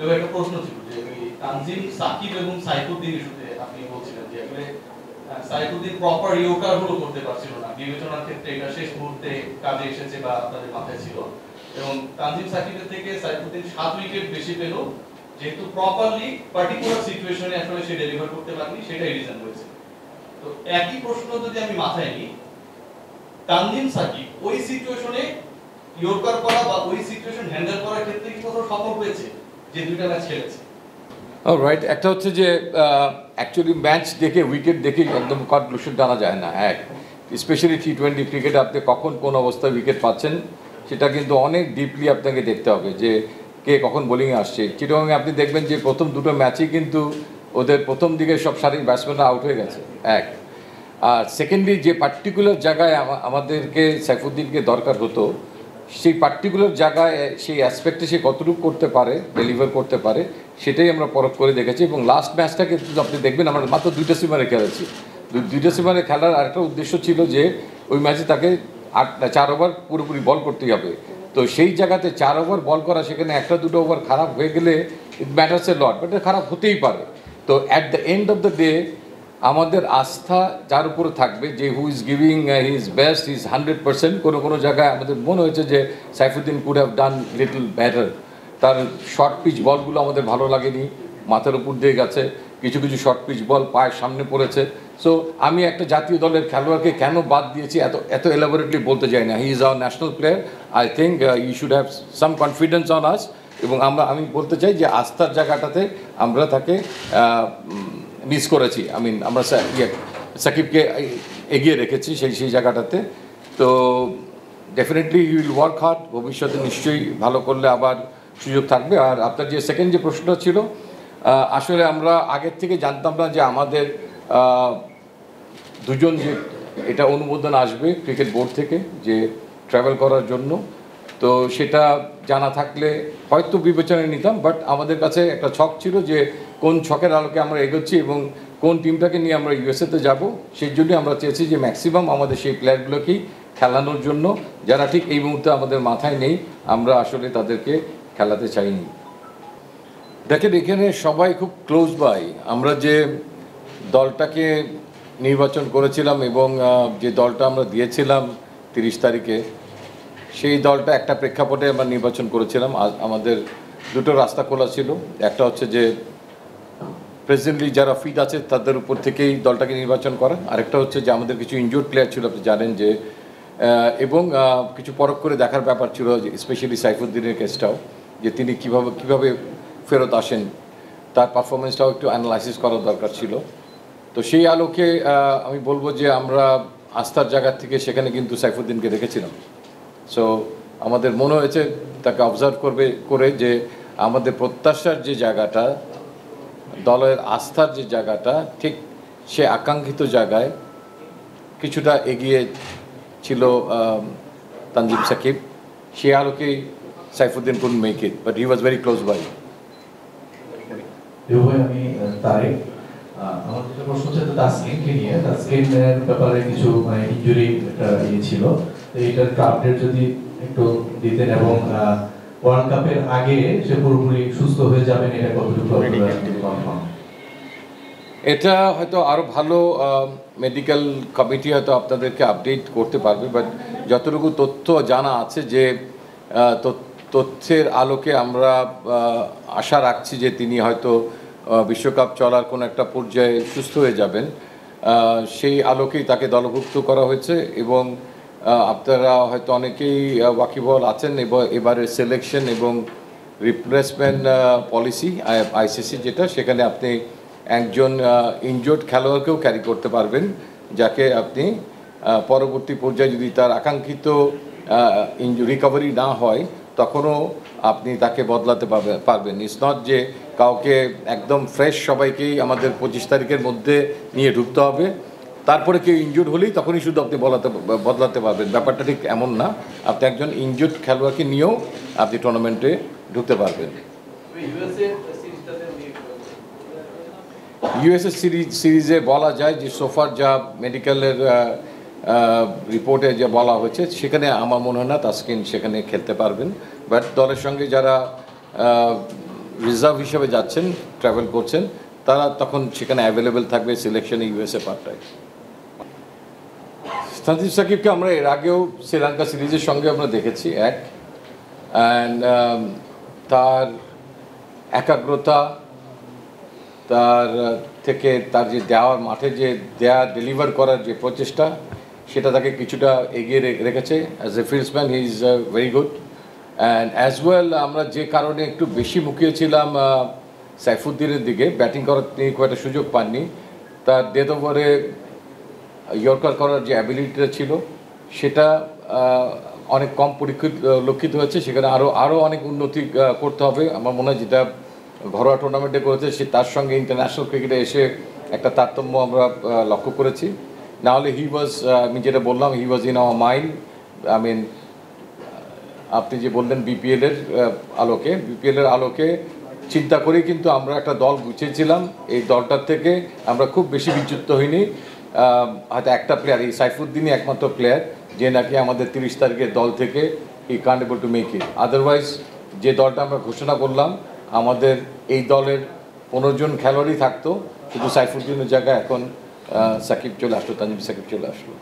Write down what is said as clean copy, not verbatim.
এবার একটা প্রশ্ন ছিল যে তানজিম সাকিব এবং সাইফুদ্দিন ইস্যুতে আপনি বলছিলেন যে আসলে সাইফুদ্দিন প্রপার ইয়র্কার গুলো করতে পারছিল না, বিবেচনার ক্ষেত্রে এটা শেষ মুহূর্তে কাজে এসেছে বা আপনাদের মাথায় ছিল, এবং তানজিম সাকিবের থেকে সাইফুদ্দিন 7 উইকেট বেশি পেল, যেহেতু প্রপারলি পার্টিকুলার সিচুয়েশনে আসলে সে ডেলিভার করতে পারেনি, সেটাই রিজন হয়েছে। তো একই প্রশ্ন যদি আমি মাথায় নিই, তানজিম সাকিব ওই সিচুয়েশনে ইয়র্কার করা বা ওই সিচুয়েশন হ্যান্ডেল করার ক্ষেত্রে কি কোথাও সফল হয়েছে যে দুইটা ম্যাচ খেলেছে? রাইট, একটা হচ্ছে যে অ্যাকচুয়ালি ম্যাচ দেখে উইকেট দেখে একদম কনক্লুশন টানা যায় না। স্পেশালি T20 ক্রিকেটে আপনি কখন কোন অবস্থায় উইকেট পাচ্ছেন সেটা কিন্তু অনেক ডিপলি আপনাকে দেখতে হবে যে কে কখন বোলিংয়ে আসছে। চিটাগংয়ে আপনি দেখবেন যে প্রথম দুটো ম্যাচই কিন্তু ওদের প্রথম দিকে সব সারির ব্যাটসম্যানরা আউট হয়ে গেছে। আর সেকেন্ডলি যে পার্টিকুলার জায়গায় আমাদেরকে সাইফুদ্দিনকে দরকার হতো, সেই পার্টিকুলার জায়গায় সেই অ্যাসপেক্টে সে কতটুকু করতে পারে, ডেলিভার করতে পারে, সেটাই আমরা পরখ করে দেখেছি। এবং লাস্ট ম্যাচটা কিন্তু আপনি দেখবেন আমরা মাত্র 2টা সিমারে খেলেছি। 2টা সিমারে খেলার আরেকটা উদ্দেশ্য ছিল যে ওই ম্যাচে তাকে 4 ওভার পুরোপুরি বল করতেই হবে। তো সেই জায়গাতে 4 ওভার বল করা, সেখানে 1-2 ওভার খারাপ হয়ে গেলে ইট ম্যাটার্স এ লট, বাট খারাপ হতেই পারে। তো at the end of the day আমাদের আস্থা যার উপরে থাকবে যে who is giving his best, his 100%। কোনো জায়গায় আমাদের মনে হয়েছে যে Saifuddin could have done little better. তার শর্ট পিচ বলগুলো আমাদের ভালো লাগেনি, মাথার উপর দিয়ে গেছে, কিছু শর্ট পিচ বল পায়ের সামনে পড়েছে। সো আমি একটা জাতীয় দলের খেলোয়াড়কে কেন বাদ দিয়েছি এত এলাবোরেটলি বলতে চাই না। He is our national player. I think you should have some confidence on us. এবং আমি বলতে চাই যে আস্থার জায়গাটাতে আমরা তাকে মিস করেছি। আমরা সাকিবকে এগিয়ে রেখেছি সেই জায়গাটাতে। তো definitely you will work hard, ভবিষ্যতে নিশ্চয়ই ভালো করলে আবার সুযোগ থাকবে। আর আপনার যে সেকেন্ড যে প্রশ্নটা ছিল, আসলে আমরা আগের থেকে জানতাম না যে আমাদের দুজন যে এটা অনুমোদন আসবে ক্রিকেট বোর্ড থেকে যে ট্রাভেল করার জন্য। তো সেটা জানা থাকলে হয়তো বিবেচনায় নিতাম, বাট আমাদের কাছে একটা ছক ছিল যে কোন ছকের আলোকে আমরা এগোচ্ছি এবং কোন টিমটাকে নিয়ে আমরা ইউএসএতে যাব। সেই জন্যই আমরা চেয়েছি যে ম্যাক্সিমাম আমাদের সেই প্লেয়ারগুলোকেই খেলানোর জন্য, যারা ঠিক এই মুহূর্তে আমাদের মাথায় নেই, আমরা আসলে তাদেরকে খেলাতে চাইনি। দেখেন, এখানে সবাই খুব ক্লোজ বাই। আমরা যে দলটাকে নির্বাচন করেছিলাম এবং যে দলটা আমরা দিয়েছিলাম 30 তারিখে, সেই দলটা একটা প্রেক্ষাপটে আমরা নির্বাচন করেছিলাম। আমাদের দুটো রাস্তা খোলা ছিল। একটা হচ্ছে যে প্রেজেন্টলি যারা ফিট আছে তাদের উপর থেকেই দলটাকে নির্বাচন করা, আরেকটা হচ্ছে যে আমাদের কিছু ইনজুর্ড প্লেয়ার ছিল, আপনি জানেন যে, এবং কিছু পরখ করে দেখার ব্যাপার ছিল, স্পেশালি সাইফুদ্দিনের কেসটাও, যে তিনি কিভাবে ফেরত আসেন, তার পারফরমেন্সটাও একটু অ্যানালাইসিস করার দরকার ছিল। তো সেই আলোকে আমি বলবো যে আমরা আস্থার জায়গা থেকে সেখানে কিন্তু সাইফুদ্দিনকে রেখেছিলাম। সো আমাদের মনে হয়েছে তাকে অবজার্ভ করে যে আমাদের প্রত্যাশার যে জায়গাটা, দলের আস্থার যে জায়গাটা, ঠিক সে আকাঙ্ক্ষিত জায়গায় কিছুটা এগিয়ে ছিল তানজিম সাকিব। সে আলোকেই Saifuddin couldn't make it, but he was very close by. আমি তারেক, আমার যেটা প্রশ্ন হচ্ছে তাসকিনকে নিয়ে, তাসকিনের ব্যাপারে কিছু ইনজুরি একটা ছিল, তো এটার আপডেট যদি একটু দিতেন, এবং ওয়ার্ল্ড কাপের আগে সে পুরোপুরি সুস্থ হয়ে যাবেন, এটা কতটুকু কনফার্ম? এটা হয়তো আরও ভালো মেডিকেল কমিটি হয়তো আপনাদেরকে আপডেট করতে পারবে, বাট যতটুকু তথ্য জানা আছে যে তথ্যের আলোকে আমরা আশা রাখছি যে তিনি হয়তো বিশ্বকাপ চলার কোনো একটা পর্যায়ে সুস্থ হয়ে যাবেন। সেই আলোকেই তাকে দলভুক্ত করা হয়েছে। এবং আপনারা হয়তো অনেকেই ওয়াকিবহাল আছেন এবারের সিলেকশন এবং রিপ্লেসমেন্ট পলিসি আইসিসি যেটা, সেখানে আপনি একজন ইনজোর্ড খেলোয়াড়কেও ক্যারি করতে পারবেন, যাকে আপনি পরবর্তী পর্যায়ে যদি তার আকাঙ্ক্ষিত রিকভারি না হয় তখনও আপনি তাকে বদলাতে পারবেন। ইটস নট যে কাউকে একদম ফ্রেশ সবাইকেই আমাদের 25 তারিখের মধ্যে নিয়ে ঢুকতে হবে, তারপরে কেউ ইনজুর্ড হলেই তখনই শুধু আপনি বদলাতে পারবেন। ব্যাপারটা ঠিক এমন না। আপনি একজন ইনজুর্ড খেলোয়াড়কে নিয়েও আপনি টুর্নামেন্টে ঢুকতে পারবেন। ইউএসএ সিরিজে বলা যায় যে সোফার যা মেডিকেলের রিপোর্টে যে বলা হয়েছে, সেখানে আমার মনে হয় না তাসকিন সেখানে খেলতে পারবেন। বাট দলের সঙ্গে যারা রিজার্ভ হিসেবে যাচ্ছেন, ট্রাভেল করছেন, তারা তখন সেখানে অ্যাভেলেবেল থাকবে সিলেকশনে ইউএসএ পার্টটায়। তানজিম সাকিবকে আমরা এর আগেও শ্রীলঙ্কা সিরিজের সঙ্গে আমরা দেখেছি অ্যান্ড তার একাগ্রতা, তার থেকে তার যে দেওয়ার মাঠে যে ডেলিভার করার যে প্রচেষ্টা, সেটা তাকে কিছুটা এগিয়ে রেখেছে। As a ফিল্ডসম্যান he is very good and as well আমরা যে কারণে একটু বেশি মুখিয়েছিলাম সাইফুদ্দিনের দিকে, ব্যাটিং করার তিনি খুব একটা সুযোগ পাননি, তার ডেথ ওভারে ইয়র্কার করার যে অ্যাবিলিটিটা ছিল সেটা অনেক কম লক্ষিত হয়েছে। সেখানে আরও অনেক উন্নতি করতে হবে। আমার মনে হয় যেটা ঘরোয়া টুর্নামেন্টে করেছে সে তার সঙ্গে ইন্টারন্যাশনাল ক্রিকেটে এসে একটা তারতম্য আমরা লক্ষ্য করেছি। নাহলে আমি যেটা বললাম, হি ওয়াজ ইন আওয়ার মাইন্ড। আপনি যে বললেন বিপিএলের আলোকে চিন্তা করেই কিন্তু আমরা একটা দল গুছিয়েছিলাম। এই দলটার থেকে আমরা খুব বেশি বিচ্যুত হইনি। হয়তো একটা প্লেয়ার, এই সাইফুদ্দিনই একমাত্র প্লেয়ার যে নাকি আমাদের 30 তারিখের দল থেকে হি Kant able to make it. Otherwise যে দলটা আমরা ঘোষণা করলাম, আমাদের এই দলের 15 জন খেলোয়াড়ই থাকতো, শুধু সাইফুদ্দিনের জায়গায় এখন সাকিব চলে আসলো, তানজিম সাকিব চলে আসলো।